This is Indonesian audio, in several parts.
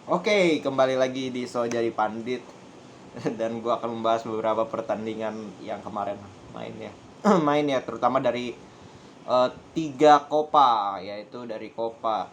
Oke, kembali lagi di So Jadi Pandit. Dan gue akan membahas beberapa pertandingan yang kemarin mainnya. Mainnya terutama dari tiga Copa, yaitu dari Copa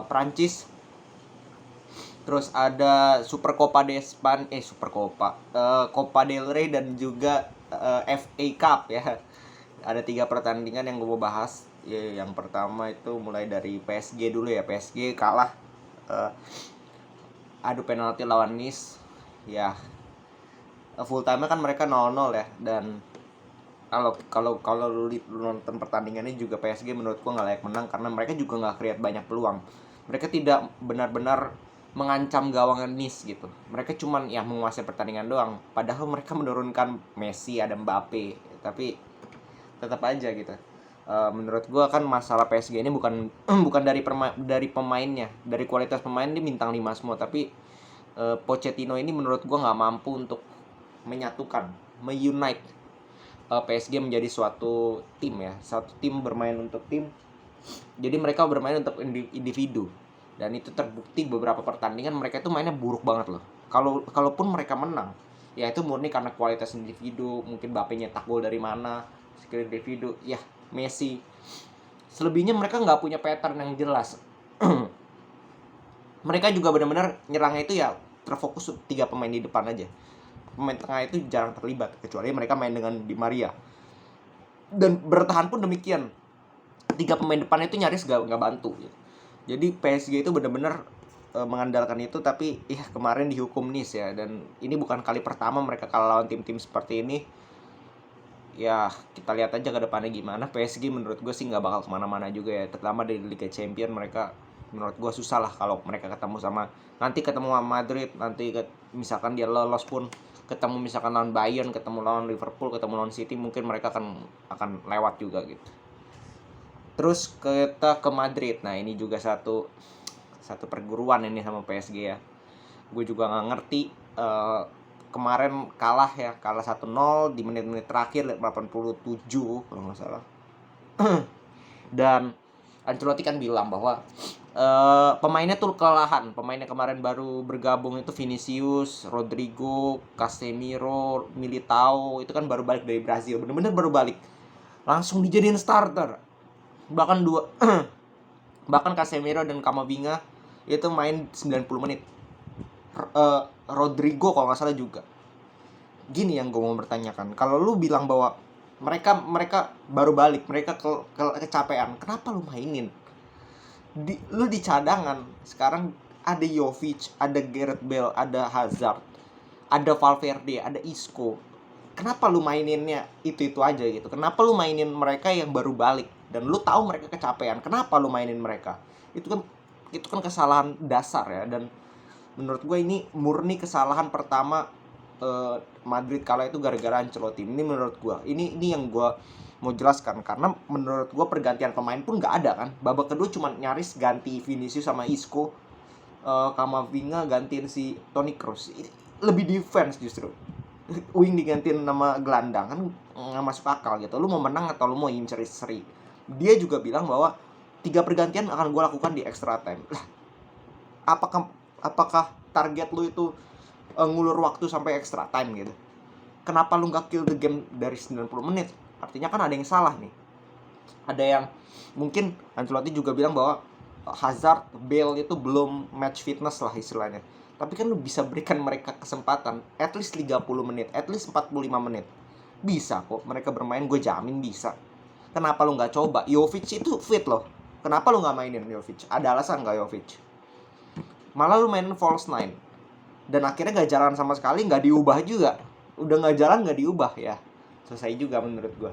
Prancis. Terus ada Super Copa de Span, Super Copa, Copa del Rey dan juga FA Cup ya. Ada tiga pertandingan yang gue mau bahas. Ya, yang pertama itu mulai dari PSG dulu ya. PSG kalah adu penalti lawan Nice. Ya, full time kan mereka 0-0 ya. Dan kalau lu nonton pertandingannya juga, PSG menurut gua nggak layak menang karena mereka juga nggak create banyak peluang. Mereka tidak benar-benar mengancam gawang Nice gitu. Mereka cuman ya menguasai pertandingan doang. Padahal mereka menurunkan Messi, ada Mbappe, tapi tetap aja gitu. Menurut gua kan masalah PSG ini bukan bukan dari pemainnya, dari kualitas pemain dia bintang 5 semua, tapi Pochettino ini menurut gua nggak mampu untuk menyatukan, meunite PSG menjadi suatu tim ya, satu tim bermain untuk tim. Jadi mereka bermain untuk individu, dan itu terbukti beberapa pertandingan mereka itu mainnya buruk banget loh. Kalaupun mereka menang, ya itu murni karena kualitas individu. Mungkin Mbappe nyetak gol dari mana, skill individu, ya Messi. Selebihnya mereka nggak punya pattern yang jelas. Mereka juga benar-benar nyerangnya itu ya terfokus tiga pemain di depan aja. Pemain tengah itu jarang terlibat, kecuali mereka main dengan Di Maria. Dan bertahan pun demikian, tiga pemain depan itu nyaris nggak bantu gitu. Jadi PSG itu benar-benar mengandalkan itu, tapi kemarin dihukum Nice ya. Dan ini bukan kali pertama mereka kalah lawan tim-tim seperti ini. Ya kita lihat aja ke depannya gimana. PSG menurut gue sih nggak bakal kemana-mana juga ya, terutama dari Liga Champion. Mereka menurut gue susah lah kalau mereka ketemu sama Madrid. Nanti misalkan dia lolos pun, ketemu misalkan lawan Bayern, ketemu lawan Liverpool, ketemu lawan City, mungkin mereka akan lewat juga gitu. Terus kita ke Madrid. Nah ini juga satu perguruan ini sama PSG ya. Gue juga nggak ngerti. Kemarin kalah 1-0 di menit-menit terakhir 87 kalau nggak salah. Dan Ancelotti kan bilang bahwa pemainnya tuh kelelahan. Pemainnya kemarin baru bergabung itu Vinicius, Rodrigo, Casemiro, Militao, itu kan baru balik dari Brazil. Bener-bener baru balik, langsung dijadiin starter. Bahkan Casemiro dan Camavinga itu main 90 menit. Rodrigo kalau nggak salah juga. Gini yang gue mau bertanyakan, kalau lu bilang bahwa mereka baru balik, mereka kecapean, kenapa lu mainin? Lu di cadangan sekarang ada Jovic, ada Gareth Bale, ada Hazard, ada Valverde, ada Isco. Kenapa lu maininnya itu aja gitu? Kenapa lu mainin mereka yang baru balik dan lu tahu mereka kecapean? Kenapa lu mainin mereka? Itu kan kesalahan dasar ya. Dan menurut gue ini murni kesalahan pertama Madrid kala itu gara-gara Ancelotti. Ini menurut gue, ini yang gue mau jelaskan, karena menurut gue pergantian pemain pun nggak ada kan. Babak kedua cuma nyaris ganti Vinicius sama Isco, Camavinga gantiin si Toni Kroos. Lebih defense justru. Wing digantiin nama gelandang kan nggak masuk akal gitu. Lu mau menang atau lu mau incer seri? Dia juga bilang bahwa 3 pergantian akan gue lakukan di extra time. Lah, apakah target lu itu ngulur waktu sampai extra time gitu? Kenapa lu nggak kill the game dari 90 menit? Artinya kan ada yang salah nih. Ada yang mungkin Ancelotti juga bilang bahwa Hazard, Bale itu belum match fitness lah istilahnya. Tapi kan lu bisa berikan mereka kesempatan at least 30 menit, at least 45 menit. Bisa kok mereka bermain, gue jamin bisa. Kenapa lu nggak coba? Jovic itu fit loh. Kenapa lu nggak mainin Jovic? Ada alasan nggak Jovic? Malah lu mainin false nine. Dan akhirnya gak jalan sama sekali, gak diubah juga. Udah gak jalan gak diubah ya, selesai juga menurut gue.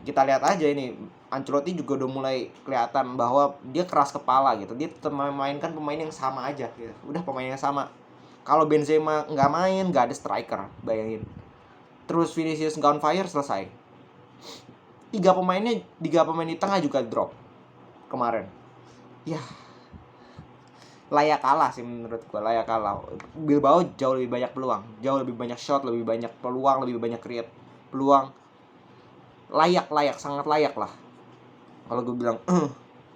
Kita lihat aja ini, Ancelotti juga udah mulai kelihatan bahwa dia keras kepala gitu. Dia tetap memainkan pemain yang sama aja gitu. Udah pemain yang sama. Kalau Benzema gak main, gak ada striker, bayangin. Terus Vinicius gak on fire, selesai. Tiga pemain di tengah juga drop kemarin. Ya layak kalah sih menurut gue, layak kalah. Bilbao jauh lebih banyak peluang, jauh lebih banyak shot, lebih banyak peluang, lebih banyak create peluang. Sangat layak lah kalau gue bilang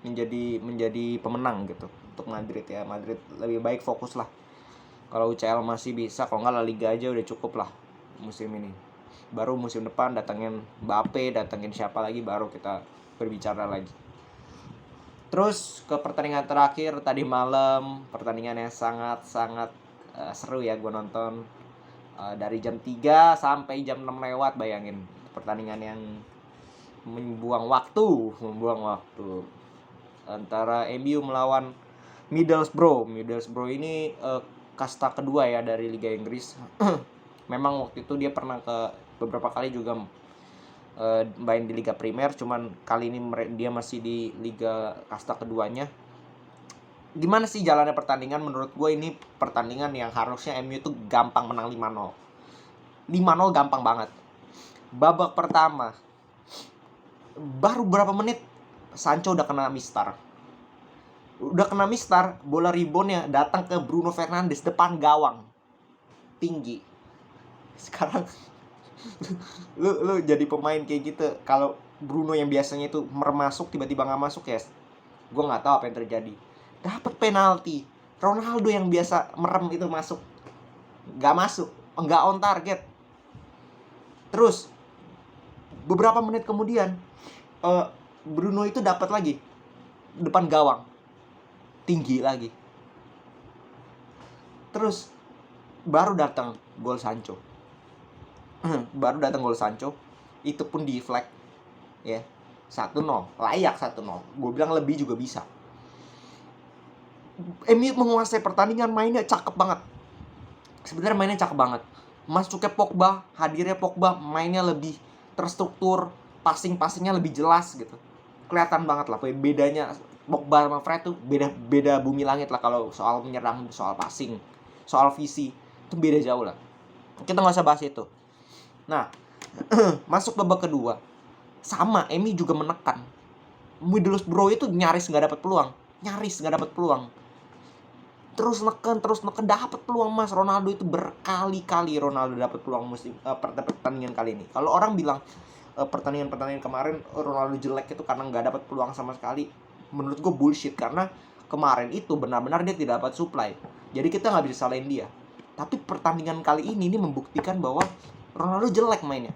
menjadi pemenang gitu. untuk Madrid ya. Madrid lebih baik fokus lah. Kalau UCL masih bisa, kalau nggak La Liga aja udah cukup lah musim ini. Baru musim depan datengin Mbappe, datengin siapa lagi, baru kita berbicara lagi. Terus ke pertandingan terakhir tadi malam, pertandingan yang sangat-sangat seru ya gue nonton. Dari jam 3 sampai jam 6 lewat, bayangin. Pertandingan yang membuang waktu antara MU melawan Middlesbrough. Middlesbrough ini kasta kedua ya dari Liga Inggris. Memang waktu itu dia pernah beberapa kali juga main di Liga Primer, cuman kali ini dia masih di Liga kasta keduanya. Gimana sih jalannya pertandingan? Menurut gue ini pertandingan yang harusnya MU tuh gampang menang 5-0. 5-0 gampang banget. Babak pertama, baru berapa menit Sancho udah kena mistar. Bola reboundnya datang ke Bruno Fernandes depan gawang. Tinggi. Sekarang lu jadi pemain kayak gitu, kalau Bruno yang biasanya itu mermasuk tiba-tiba nggak masuk ya, gue nggak tahu apa yang terjadi. Dapat penalti, Ronaldo yang biasa merem itu masuk, nggak on target. Terus beberapa menit kemudian Bruno itu dapat lagi depan gawang, tinggi lagi. Terus baru datang gol Sancho. Itu pun di flag ya. 1-0, layak 1-0. Gue bilang lebih juga bisa. MU menguasai pertandingan, mainnya cakep banget. Sebenarnya mainnya cakep banget. Masuknya Pogba, hadirnya Pogba, mainnya lebih terstruktur, passingnya lebih jelas gitu. Kelihatan banget lah bedanya Pogba sama Fred tuh beda bumi langit lah kalau soal menyerang, soal passing, soal visi. Itu beda jauh lah. Kita nggak usah bahas itu. Nah, masuk babak kedua. Sama, MU juga menekan. Middlesbrough itu nyaris nggak dapat peluang. Terus neken dapat peluang Mas. Ronaldo itu berkali-kali dapat peluang pertandingan kali ini. Kalau orang bilang pertandingan kemarin Ronaldo jelek itu karena nggak dapat peluang sama sekali, menurut gue bullshit. Karena kemarin itu benar-benar dia tidak dapat supply, jadi kita nggak bisa salahin dia. Tapi pertandingan kali ini membuktikan bahwa Ronaldo jelek mainnya.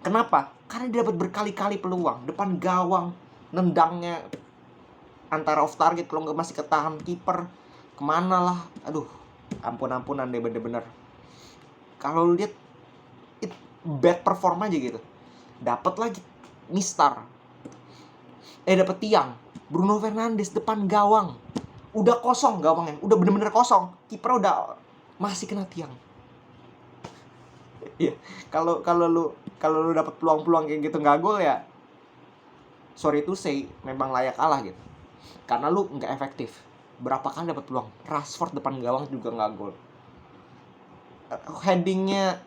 Kenapa? Karena dia dapat berkali-kali peluang depan gawang, nendangnya antara off target, kalau nggak masih ketahan kiper, kemana lah. Aduh, ampun-ampunan deh bener-bener. Kalau lu lihat bad perform aja gitu. Dapat lagi mistar. Dapat tiang. Bruno Fernandes depan gawang. Udah kosong gawangnya, udah bener-bener kosong. Kiper udah masih kena tiang. Iya, kalau lu dapat peluang-peluang kayak gitu nggak gol ya, sorry to say, memang layak kalah gitu. Karena lu nggak efektif. Berapa kali dapat peluang? Rashford depan gawang juga nggak gol. Headingnya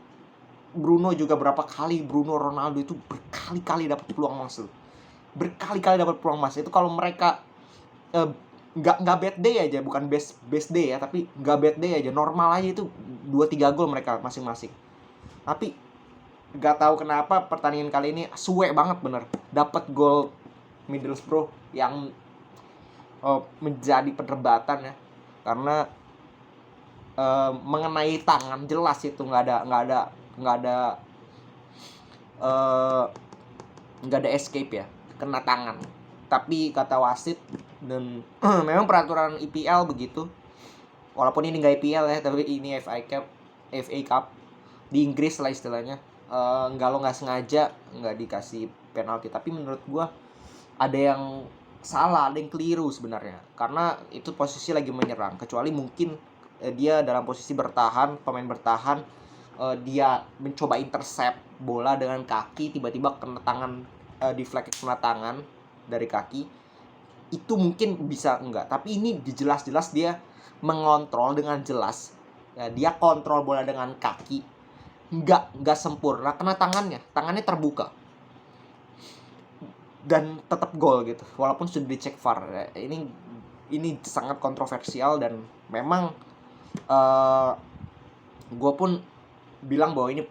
Bruno juga berapa kali, Ronaldo itu berkali-kali dapat peluang mas. Itu kalau mereka nggak bad day aja, bukan best day ya, tapi nggak bad day aja, normal aja itu 2-3 gol mereka masing-masing. Tapi nggak tahu kenapa pertandingan kali ini suwe banget bener. Dapat gol Middlesbrough yang menjadi perdebatan ya, karena mengenai tangan jelas itu nggak ada escape ya, kena tangan. Tapi kata wasit dan memang peraturan IPL begitu, walaupun ini nggak IPL ya, tapi ini FA Cup di Inggris lah istilahnya. Nggak sengaja nggak dikasih penalti. Tapi menurut gue ada yang salah, ada yang keliru sebenarnya, karena itu posisi lagi menyerang. Kecuali mungkin dia dalam posisi bertahan, pemain bertahan, dia mencoba intercept bola dengan kaki, tiba-tiba kena tangan, deflect kena tangan dari kaki, itu mungkin bisa enggak. Tapi ini jelas-jelas dia mengontrol dengan jelas ya, dia kontrol bola dengan kaki, nggak sempurna, kena tangannya terbuka dan tetap gol gitu, walaupun sudah dicek VAR. Ini sangat kontroversial dan memang gue pun bilang bahwa ini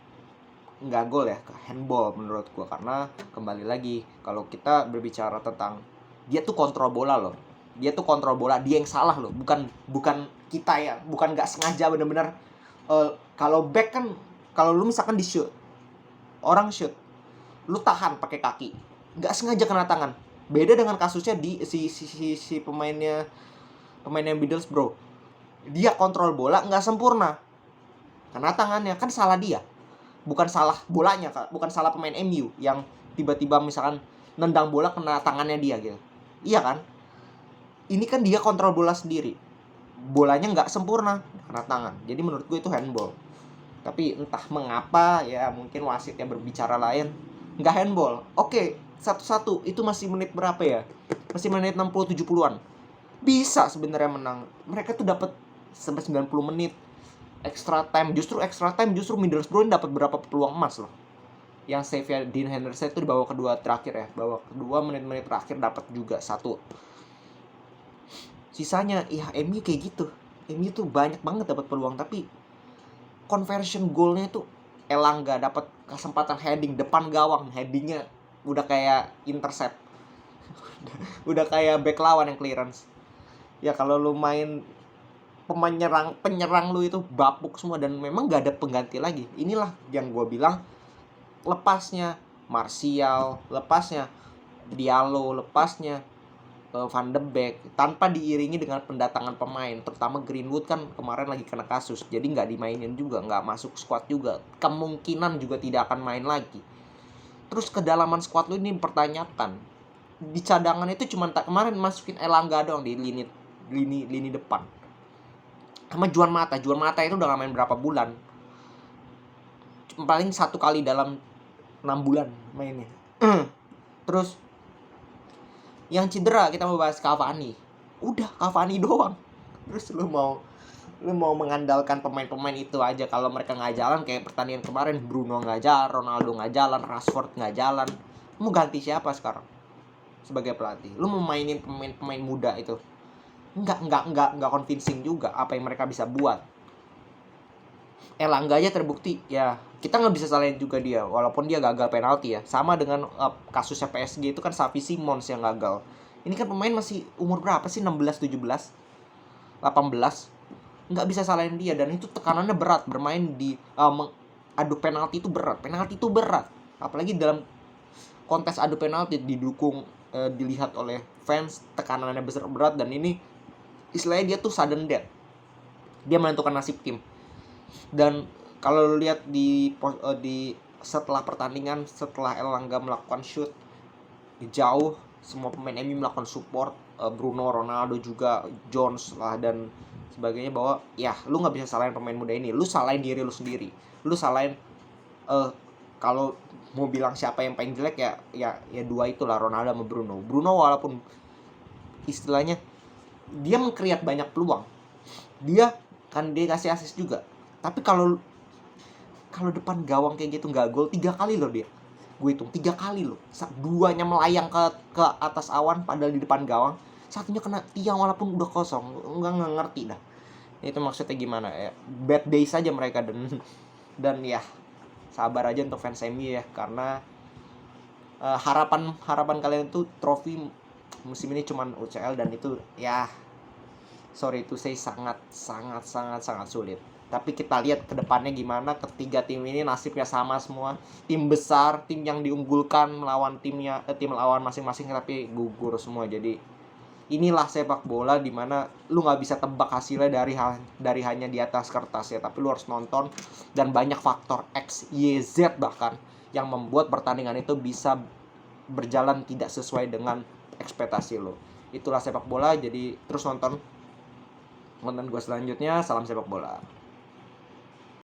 nggak gol ya, handball menurut gue. Karena kembali lagi, kalau kita berbicara tentang dia tuh kontrol bola loh, Dia tuh kontrol bola, dia yang salah loh, bukan kita ya, bukan nggak sengaja bener-bener. Kalau back kan, kalau lu misalkan di shoot, orang shoot, lu tahan pakai kaki, nggak sengaja kena tangan. Beda dengan kasusnya di si pemainnya Middlesbrough, dia kontrol bola nggak sempurna, kena tangannya, kan salah dia, bukan salah bolanya, bukan salah pemain MU yang tiba-tiba misalkan nendang bola kena tangannya dia gitu. Iya kan? Ini kan dia kontrol bola sendiri, bolanya nggak sempurna, kena tangan. Jadi menurut gue itu handball. Tapi entah mengapa ya, mungkin wasitnya berbicara lain, nggak handball. Oke, 1-1 itu masih menit berapa ya? Masih menit 60-70-an. Bisa sebenarnya menang. Mereka tuh dapat sampai 90 menit extra time. Justru Middlesbrough dapat berapa peluang emas loh. Yang save Dean Henderson itu di babak kedua terakhir ya. Babak kedua menit-menit terakhir dapat juga 1. Sisanya ya MU kayak gitu. MU tuh banyak banget dapat peluang, tapi conversion goalnya tuh Elanga dapat kesempatan heading depan gawang, headingnya udah kayak intercept. Udah kayak back lawan yang clearance. Ya kalau lu main penyerang lu itu bapuk semua dan memang gak ada pengganti lagi. Inilah yang gue bilang, lepasnya Martial, lepasnya Diallo, lepasnya Van de Beek tanpa diiringi dengan pendatangan pemain, terutama Greenwood kan kemarin lagi kena kasus, jadi nggak dimainin juga, nggak masuk squad juga, kemungkinan juga tidak akan main lagi. Terus kedalaman squad lu ini dipertanyakan. Di cadangan itu cuma kemarin masukin Elanga doang di lini depan, sama Juan Mata itu udah gak main berapa bulan, paling 1 kali dalam 6 bulan mainnya. Terus yang cedera kita mau bahas Cavani. Udah Cavani doang. Terus lu mau mengandalkan pemain-pemain itu aja kalau mereka nggak jalan, kayak pertandingan kemarin Bruno nggak jalan, Ronaldo nggak jalan, Rashford nggak jalan. Lu mau ganti siapa sekarang sebagai pelatih? Lu mau mainin pemain muda itu? Nggak convincing juga apa yang mereka bisa buat. Elanga aja terbukti ya, kita nggak bisa salahin juga dia walaupun dia gagal penalti ya, sama dengan kasusnya PSG itu kan Xavi Simons yang gagal. Ini kan pemain masih umur berapa sih, 16, 17, 18, nggak bisa salahin dia. Dan itu tekanannya berat, bermain di adu penalti itu berat, apalagi dalam kontes adu penalti didukung, dilihat oleh fans, tekanannya besar berat. Dan ini istilahnya dia tuh sudden death, dia menentukan nasib tim. Dan kalau lu lihat di setelah pertandingan, setelah Elanga melakukan shoot jauh, semua pemain MU melakukan support, Bruno, Ronaldo juga, Jones lah dan sebagainya, bahwa ya lu nggak bisa salahin pemain muda ini, lu salahin diri lu sendiri. Lu salahin kalau mau bilang siapa yang paling jelek ya dua itulah, Ronaldo sama Bruno. Bruno walaupun istilahnya dia meng-create banyak peluang, dia kan dia kasih assist juga, tapi kalau depan gawang kayak gitu nggak gol 3 kali loh dia. Gue hitung 3 kali loh. 2-nya melayang ke atas awan padahal di depan gawang. 1-nya kena tiang walaupun udah kosong. Nggak ngerti dah. Itu maksudnya gimana ya? Bad day saja mereka. Dan ya sabar aja untuk fans MU ya, karena harapan kalian tuh trofi musim ini cuman UCL, dan itu ya sorry to say sangat sulit. Tapi kita lihat ke depannya gimana. Ketiga tim ini nasibnya sama semua. Tim besar, tim yang diunggulkan melawan tim lawan masing-masing, tapi gugur semua. Jadi inilah sepak bola dimana lu nggak bisa tebak hasilnya dari hanya di atas kertas ya. Tapi lu harus nonton, dan banyak faktor X, Y, Z bahkan yang membuat pertandingan itu bisa berjalan tidak sesuai dengan ekspektasi lu. Itulah sepak bola. Jadi terus nonton gue selanjutnya. Salam sepak bola.